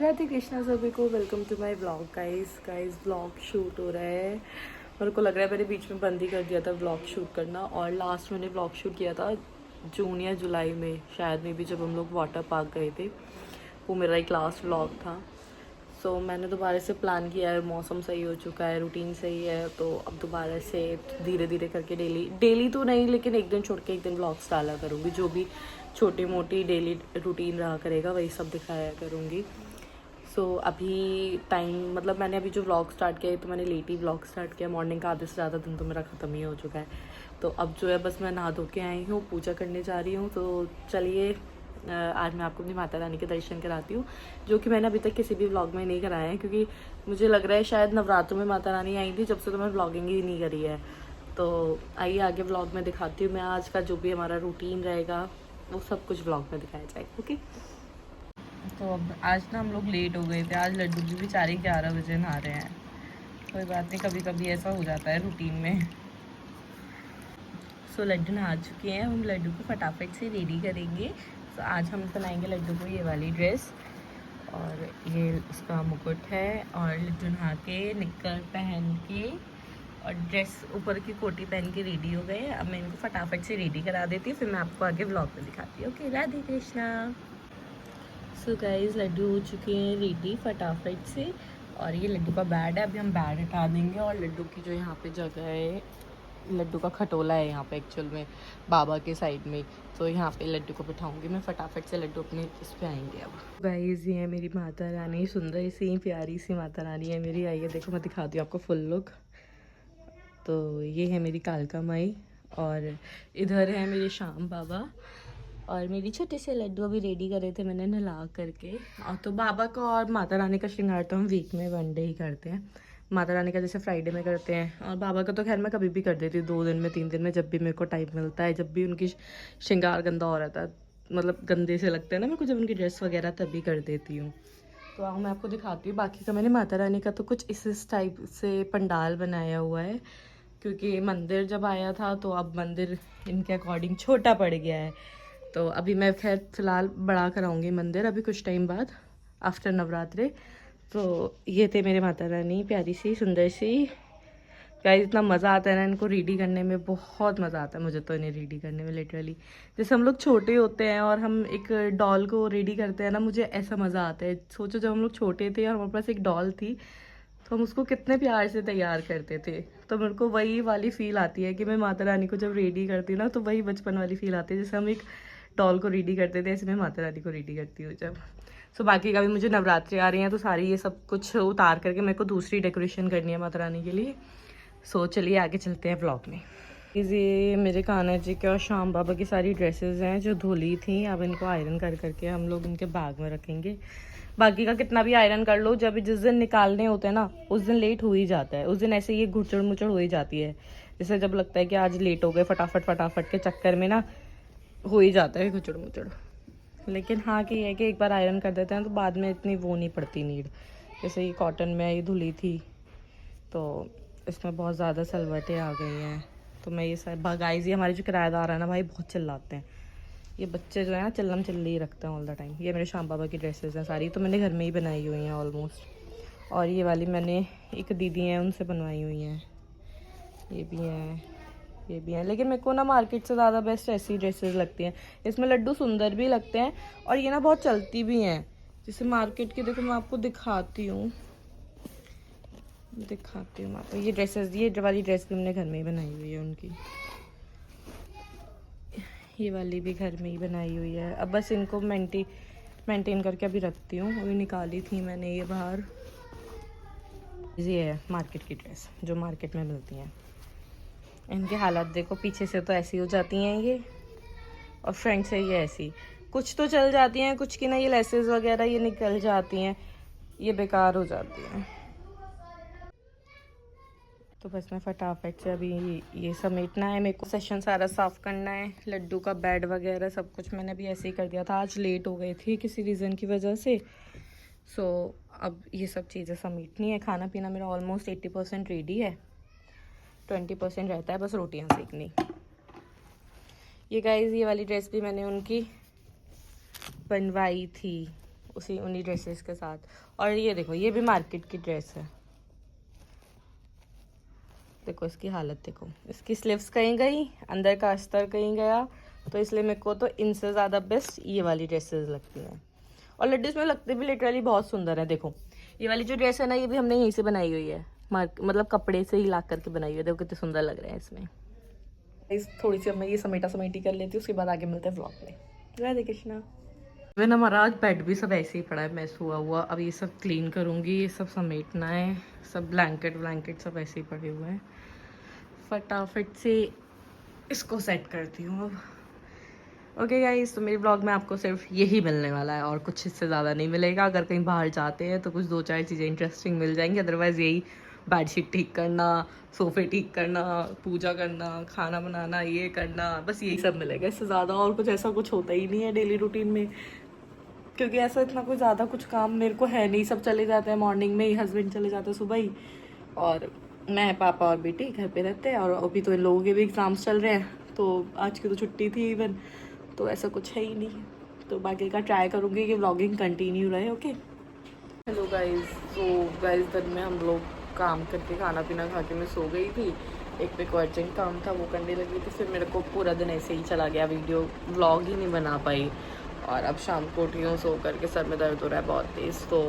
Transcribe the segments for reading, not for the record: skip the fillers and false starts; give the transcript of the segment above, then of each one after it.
राधे कृष्णा सभी को, welcome to my vlog. Guys vlog shoot हो रहा है। मेरे को लग रहा है मैंने बीच में बंद ही कर दिया था व्लॉग शूट करना, और लास्ट मैंने व्लॉग शूट किया था जून या जुलाई में शायद में भी, जब हम लोग वाटर पार्क गए थे। वो मेरा एक लास्ट व्लॉग था। सो मैंने दोबारा से प्लान किया है, मौसम सही हो चुका है, रूटीन सही है, तो अब दोबारा से धीरे धीरे करके डेली तो नहीं, लेकिन एक दिन छोड़ के एक दिन व्लॉग्स डाला करूँगी। जो भी छोटी मोटी डेली रूटीन रहा करेगा वही सब दिखाया करूँगी। अभी टाइम, मतलब मैंने अभी जो व्लॉग स्टार्ट किया है तो मैंने लेट ही व्लॉग स्टार्ट किया। मॉर्निंग का आधे से ज़्यादा दिन तो मेरा ख़त्म ही हो चुका है। तो अब जो है बस मैं नहा धो के आई हूँ, पूजा करने जा रही हूँ। तो चलिए आज मैं आपको अपनी माता रानी के दर्शन कराती हूँ, जो कि मैंने अभी तक किसी भी व्लॉग में नहीं कराए हैं, क्योंकि मुझे लग रहा है शायद नवरात्रों में माता रानी आई थी, जब से तो मैं व्लॉगिंग ही नहीं करी है। तो आइए आगे व्लॉग में दिखाती हूँ मैं आज का जो भी हमारा रूटीन रहेगा, वो सब कुछ व्लॉग में दिखाया जाएगा। ओके, तो अब आज ना हम लोग लेट हो गए थे। आज लड्डू भी बेचारे 11 बजे नहा रहे हैं। कोई बात नहीं, कभी कभी ऐसा हो जाता है रूटीन में। लड्डू नहा चुके हैं, हम लड्डू को फटाफट से रेडी करेंगे। आज हम बनाएंगे लड्डू को ये वाली ड्रेस, और ये उसका मुकुट है। और लड्डू नहा के निक्कर पहन के और ड्रेस ऊपर की कोटी पहन के रेडी हो गए। अब मैं इनको फटाफट से रेडी करा देती हूँ, फिर मैं आपको आगे व्लॉग में दिखाती हूँ। Okay, Radhe Krishna. So guys, laddu हो चुके हैं रेडी फटाफट से। और ये लड्डू का बैड है, अभी हम बैड हटा देंगे। और लड्डू की जो यहाँ पे जगह है, लड्डू का खटोला है यहाँ पे एक्चुअल में बाबा के साइड में, तो यहाँ पे लड्डू को बिठाऊंगी मैं। फटाफट से लड्डू अपने इस पे आएंगे। अब गाइस, ये है मेरी माता रानी, सुंदर सी प्यारी सी माता रानी है मेरी। आइए देखो, मैं दिखाती हूँ आपको फुल लुक। तो ये है मेरी कालका माई, और इधर है मेरे श्याम बाबा, और मेरी छोटे से लड्डू अभी रेडी करे थे मैंने नहला करके। और तो बाबा का और माता रानी का श्रृंगार तो हम वीक में 1 डे ही करते हैं। माता रानी का जैसे फ्राइडे में करते हैं, और बाबा का तो खैर मैं कभी भी कर देती हूँ, 2 दिन में 3 दिन में, जब भी मेरे को टाइम मिलता है। जब भी उनकी श्रृंगार गंदा हो रहता है, मतलब गंदे से लगते हैं ना मेरे को जब उनकी ड्रेस वगैरह, तभी कर देती हूँ। तो आओ मैं आपको दिखाती हूँ बाकी का। मैंने माता रानी का तो कुछ इस टाइप से पंडाल बनाया हुआ है, क्योंकि मंदिर जब आया था तो अब मंदिर इनके अकॉर्डिंग छोटा पड़ गया है। तो अभी मैं खैर फ़िलहाल बड़ा कराऊंगी मंदिर अभी कुछ टाइम बाद, आफ्टर नवरात्रे। तो ये थे मेरे माता रानी, प्यारी सी सुंदर सी। गाइस, इतना मज़ा आता है ना इनको रेडी करने में, बहुत मज़ा आता है मुझे तो इन्हें रेडी करने में लिटरली। जैसे हम लोग छोटे होते हैं और हम एक डॉल को रेडी करते हैं ना, मुझे ऐसा मज़ा आता है। सोचो जब हम लोग छोटे थे और हमारे पास एक डॉल थी, तो हम उसको कितने प्यार से तैयार करते थे। तो मेरे को वही वाली फ़ील आती है कि मैं माता रानी को जब रेडी करती हूँ ना, तो वही बचपन वाली फ़ील आती है। जैसे हम एक डॉल को रेडी करते थे, ऐसे मैं माता रानी को रेडी करती हूँ जब। बाकी का भी मुझे नवरात्रि आ रही हैं, तो सारी ये सब कुछ उतार करके मेरे को दूसरी डेकोरेशन करनी है माता रानी के लिए। चलिए आगे चलते हैं ब्लॉग में। ये मेरे कान्हा जी के और श्याम बाबा की सारी ड्रेसेस हैं जो धुली थी। अब इनको आयरन कर करके हम लोग इनके बैग में रखेंगे। बाकी का कितना भी आयरन कर लो, जब जिस दिन निकालने होते हैं ना, उस दिन लेट हो ही जाता है। उस दिन ऐसे ये घुचड़ मुचड़ हो ही जाती है। जैसे जब लगता है कि आज लेट हो गए, फटाफट के चक्कर में ना हो ही जाता है घुचड़ मुचड़। लेकिन हाँ कि ये है कि एक बार आयरन कर देते हैं तो बाद में इतनी वो नहीं पड़ती नीड। जैसे ये कॉटन में ये धुली थी, तो इसमें बहुत ज़्यादा सलवटें आ गई हैं। तो मैं ये सब गाइस, ये हमारे जो किराएदार है ना भाई, बहुत चिल्लाते हैं। ये बच्चे जो है ना चिल्लम चिल्ली ही रखते हैं ऑल द टाइम। ये मेरे श्याम बाबा की ड्रेसेस हैं सारी, तो मैंने घर में ही बनाई हुई हैं ऑलमोस्ट। और ये वाली मैंने एक दीदी हैं उनसे बनवाई हुई हैं। ये भी हैं, ये भी हैं, लेकिन मेरे को ना मार्केट से ज़्यादा बेस्ट ऐसी ड्रेसेस लगती हैं। इसमें लड्डू सुंदर भी लगते हैं और ये ना बहुत चलती भी हैं। जैसे मार्केट की देखो, मैं आपको दिखाती हूँ आपको। ये ड्रेसेस, ये वाली ड्रेस भी मैंने घर में ही बनाई हुई है उनकी। ये वाली भी घर में ही बनाई हुई है। अब बस इनको मेंटेन करके अभी रखती हूँ। अभी निकाली थी मैंने ये बाहर। ये है मार्केट की ड्रेस जो मार्केट में मिलती हैं। इनकी हालत देखो, पीछे से तो ऐसी हो जाती हैं ये, और फ्रंट से ये ऐसी। कुछ तो चल जाती हैं, कुछ की ना ये लेसेस वगैरह ये निकल जाती हैं, ये बेकार हो जाती हैं। तो बस मैं फटाफट से अभी ये समेटना है मेरे को, सेशन सारा साफ़ करना है। लड्डू का बेड वगैरह सब कुछ मैंने भी ऐसे ही कर दिया था। आज लेट हो गई थी किसी रीज़न की वजह से। अब ये सब चीज़ें समेटनी है। खाना पीना मेरा ऑलमोस्ट 80% रेडी है, 20% रहता है बस रोटियां सेकनी। ये गाइस, ये वाली ड्रेस भी मैंने उनकी बनवाई थी उसी उन्हीं ड्रेसेस के साथ। और ये देखो, ये भी मार्केट की ड्रेस है। देखो इसकी हालत देखो, इसकी स्लीव्स कहीं गई, अंदर का अस्तर कहीं गया, तो इसलिए मेरे को तो इनसे ज़्यादा बेस्ट ये वाली ड्रेसेस लगती हैं। और लड्डू इसमें लगते भी लिटरली बहुत सुंदर है। देखो ये वाली जो ड्रेस है ना, ये भी हमने यहीं से बनाई हुई है, मतलब कपड़े से ही ला करके बनाई हुई है। देखो कितने सुंदर लग रहे हैं इसमें। थोड़ी सी अब मैं ये समेटी कर लेती हूँ, उसके बाद आगे मिलते हैं व्लॉग में। राधे कृष्णा। इवन हमारा आज बेड भी सब ऐसे ही पड़ा है, मैस हुआ। अब ये सब क्लीन करूँगी, ये सब समेटना है, सब ब्लैंकेट सब ऐसे ही पड़े हुए हैं। फटाफट से इसको सेट करती हूँ अब। ओके गाइस, तो मेरे ब्लॉग में आपको सिर्फ यही मिलने वाला है और कुछ इससे ज़्यादा नहीं मिलेगा। अगर कहीं बाहर जाते हैं तो कुछ 2-4 चीज़ें इंटरेस्टिंग मिल जाएंगी, अदरवाइज़ यही बेडशीट ठीक करना, सोफ़े ठीक करना, पूजा करना, खाना बनाना, ये करना, बस यही सब मिलेगा। इससे ज़्यादा और कुछ ऐसा कुछ होता ही नहीं है डेली रूटीन में, क्योंकि ऐसा इतना कोई ज़्यादा कुछ काम मेरे को है नहीं। सब चले जाते हैं मॉर्निंग में ही, हस्बैंड चले जाते हैं सुबह ही, और मैं, पापा और बेटी घर पे रहते हैं। और अभी तो इन लोगों के भी एग्ज़ाम्स चल रहे हैं, तो आज की तो छुट्टी थी इवन, तो ऐसा कुछ है ही नहीं। तो बाकी का ट्राई करूँगी कि व्लॉगिंग कंटिन्यू रहे। Okay, hello guys. तो गाइस दिन में हम लोग काम करके खाना पीना खा के मैं सो गई थी। एक पे को अर्जेंट काम था, वो करने लगी थी। फिर मेरे को पूरा दिन ऐसे ही चला गया, वीडियो व्लॉग ही नहीं बना पाई। और अब शाम को उठी हूँ, सो करके सर में दर्द हो रहा है बहुत तेज़। तो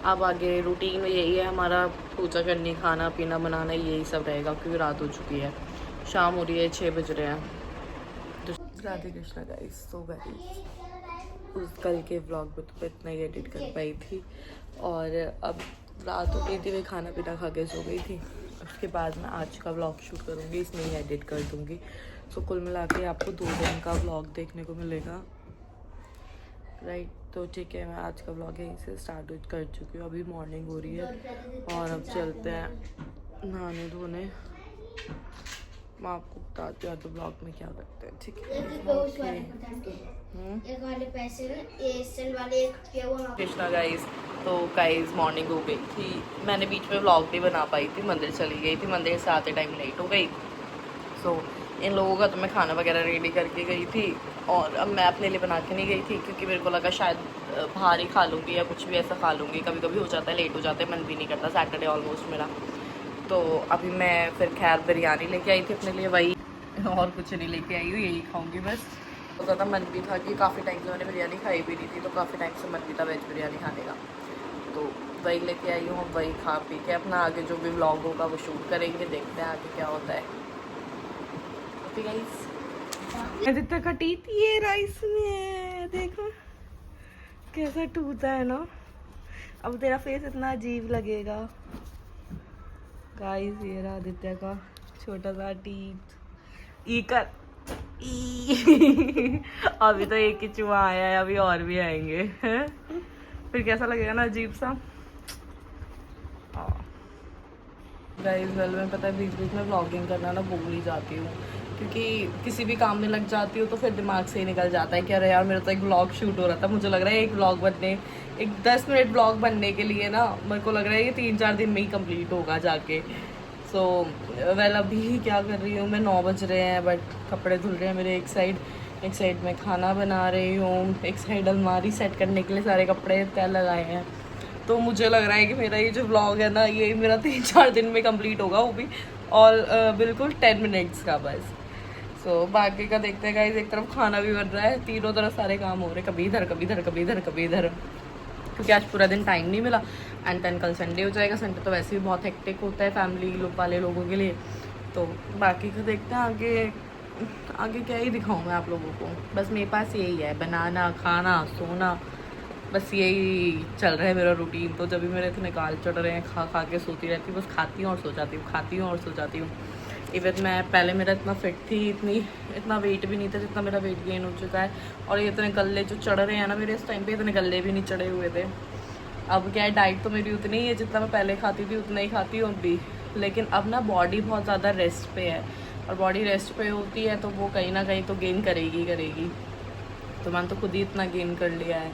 अब आगे रूटीन में यही है हमारा, पूजा करनी, खाना पीना बनाना, यही सब रहेगा, क्योंकि रात हो चुकी है, शाम हो रही है, 6 बज रहे हैं। तो राधे कृष्णा गाइस। तो गाइस उस कल के व्लॉग में तो मैं इतना ही एडिट कर पाई थी, और अब रात हो गई थी, मैं खाना पीना खा के सो गई थी। उसके बाद मैं आज का व्लॉग शूट करूँगी, इसमें ही एडिट कर दूँगी। सो कुल मिला के आपको 2 दिन का व्लॉग देखने को मिलेगा, राइट। तो ठीक है, मैं आज का व्लॉग यहीं से स्टार्ट कर चुकी हूँ। अभी मॉर्निंग हो रही है और अब चलते हैं नहाने धोने। मैं आपको बताती हूँ तो ब्लॉग में क्या करते हैं, ठीक है। कृष्णा गाइस। तो गाइस मॉर्निंग हो गई थी, मैंने बीच में व्लॉग नहीं बना पाई थी, मंदिर चली गई थी, मंदिर से आते टाइम लेट हो गई। सो इन लोगों का तो मैं खाना वगैरह रेडी करके गई थी, और अब मैं अपने लिए बना के नहीं गई थी, क्योंकि मेरे को लगा शायद बाहर ही खा लूँगी या कुछ भी ऐसा खा लूँगी। कभी कभी हो जाता है, लेट हो जाता है, मन भी नहीं करता, सैटरडे ऑलमोस्ट मेरा। तो अभी मैं फिर खैर बिरयानी लेके आई थी अपने लिए, वही, और कुछ नहीं लेके आई हूँ, यही खाऊंगी बस। तो ज़्यादा मन भी था कि काफ़ी टाइम से मैंने बिरयानी खाई भी नहीं थी, तो काफ़ी टाइम से मन भी था वेज बिरयानी खाने का। तो वही लेके आई हूँ, वही खा पी के अपना आगे जो भी व्लॉग होगा वो शूट करेंगे, देखते हैं आगे क्या होता है। ओके गाइस, आदित्य का टीथ ये राइस में देखो कैसा टूटा है ना। अब तेरा फेस इतना अजीब लगेगा गाइस। ये रहा आदित्य का छोटा सा टीथ, ई कर अभी तो एक ही चूहा आया है, अभी और भी आएंगे फिर कैसा लगेगा ना, अजीब सा। गाइस वेल मैं पता है बीच बीच में व्लॉगिंग करना ना भूल ही जाती हूँ, क्योंकि किसी भी काम में लग जाती हूँ तो फिर दिमाग से ही निकल जाता है कि अरे यार मेरा तो एक व्लॉग शूट हो रहा था। मुझे लग रहा है एक व्लॉग बनने, एक 10 मिनट व्लॉग बनने के लिए ना मेरे को लग रहा है ये 3-4 दिन में ही कंप्लीट होगा जाके। सो वेल अभी क्या कर रही हूँ मैं, 9 बज रहे हैं, बट कपड़े धुल रहे हैं मेरे एक साइड में खाना बना रही हूँ, एक साइड अलमारी सेट करने के लिए सारे कपड़े तय लगाए हैं। तो मुझे लग रहा है कि मेरा ये जो व्लॉग है ना, ये मेरा 3-4 दिन में कंप्लीट होगा, वो भी और बिल्कुल 10 मिनट्स का बस। सो बाकी का देखते हैं गाइस। एक तरफ खाना भी बन रहा है, तीनों तरफ सारे काम हो रहे हैं, कभी इधर कभी इधर कभी इधर कभी इधर, क्योंकि आज पूरा दिन टाइम नहीं मिला। एंड देन कल संडे हो जाएगा। संडे तो वैसे भी बहुत हेक्टिक होता है फैमिली वाले लोगों के लिए। तो बाकी का देखते हैं आगे क्या ही दिखाऊँ मैं आप लोगों को। बस मेरे पास यही है, बनाना, खाना, सोना, बस यही चल रहा है मेरा रूटीन। तो जब भी मेरे इतने काल चढ़ रहे हैं, खा के सोती रहती हूँ, बस खाती हूँ और सो जाती हूँ, खाती हूँ और सो जाती हूँ। इवन मैं पहले मेरा इतना फिट थी, इतना वेट भी नहीं था जितना मेरा वेट गेन हो चुका है। और ये इतने गले जो चढ़ रहे हैं ना मेरे इस टाइम पे, इतने गले भी नहीं चढ़े हुए थे। अब क्या है, डाइट तो मेरी उतनी ही है, जितना मैं पहले खाती थी उतना ही खाती हूँ अब भी। लेकिन अब ना बॉडी बहुत ज़्यादा रेस्ट पे है, और बॉडी रेस्ट पे होती है तो वो कहीं ना कहीं तो गेन करेगी। तो मैंने तो खुद ही इतना गेन कर लिया है।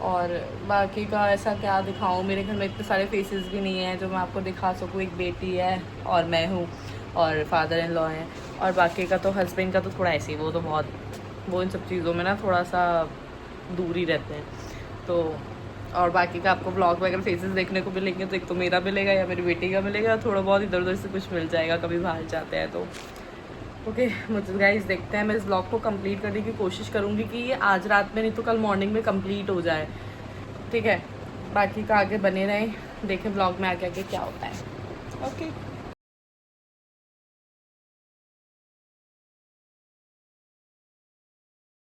और बाकी का ऐसा क्या दिखाऊँ, मेरे घर में इतने सारे फेसेस भी नहीं हैं जो मैं आपको दिखा सकूँ। एक बेटी है और मैं हूँ और फादर इन लॉ हैं, और बाकी का तो हस्बैंड का तो थोड़ा ऐसे ही, वो इन सब चीज़ों में ना थोड़ा सा दूर ही रहते हैं। तो और बाकी का आपको ब्लॉग वगैरह फेसेस देखने को मिलेंगे, तो एक तो मेरा मिलेगा या मेरी बेटी का मिलेगा, थोड़ा बहुत इधर उधर से कुछ मिल जाएगा कभी बाहर जाते हैं तो। ओके मुझे गाइस देखते हैं, मैं इस ब्लॉग को कंप्लीट करने की कोशिश करूँगी कि ये आज रात में नहीं तो कल मॉर्निंग में कंप्लीट हो जाए, ठीक है। बाकी का आगे बने रहें, देखें ब्लॉग में आगे आगे क्या होता है। ओके।